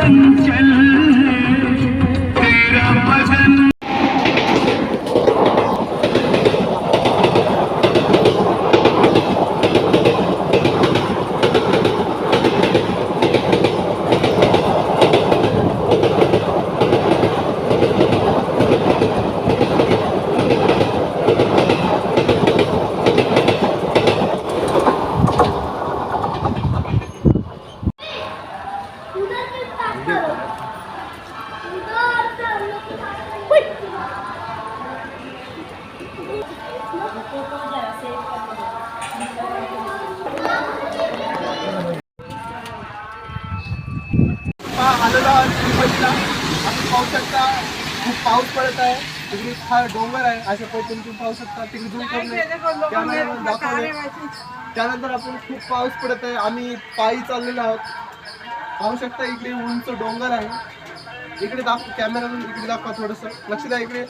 चंचल है तेरा बदन। आलेलो आहोत तिरुपतीला. आपण पाहू शकता खूप पाऊस पडत आहे. तिकडे हा डोंगर आहे अशा पद्धतीने तुम्ही पाहू शकता. तिकडे झूम करून दाखवले. त्यानंतर आपण खूप पाऊस पडत आहे. आम्ही पायी चाललेलो आहोत. पाहू शकता इकडे उंच डोंगर आहे. इकडे कॅमेरामॅन इकडे दाखवा थोडंसं लक्ष द्या इकडे.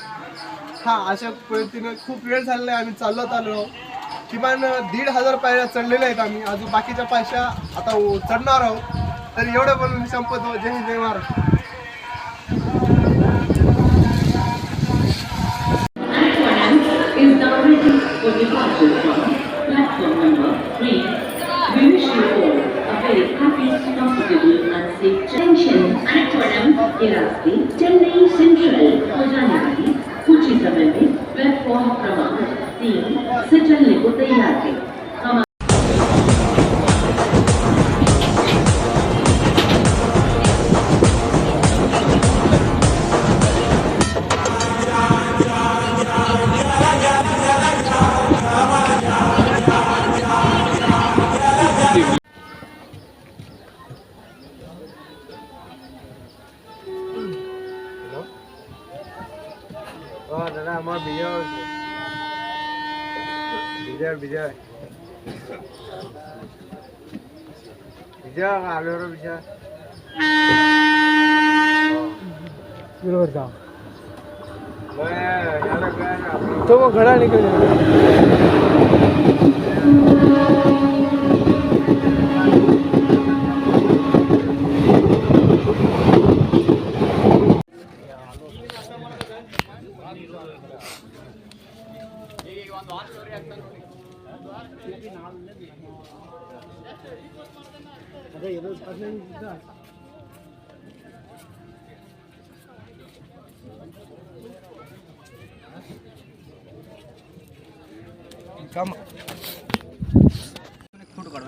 हा अशा पद्धतीने खूप वेळ झालेला आहे. आम्ही चालत आलो. किमान 1500 पायऱ्या चढलेल्या आहेत आम्ही. अजून बाकीच्या पायऱ्या आता चढणार आहोत. तर एवढं बोलून संपत. जय हिंद जय Maharashtra. Is now ready for departure from platform number 3. We wish you all a very happy, comfortable and safe attention. Aquarium Irasti, Chennai Central हो जाने वाली कुछ ही समय में प्लेटफॉर्म क्रमांक 3 से चलने को तैयार है. দাদা আমার বিজয় আলোর বিজয় तो वो घड़ा निकल कम फोटो काढ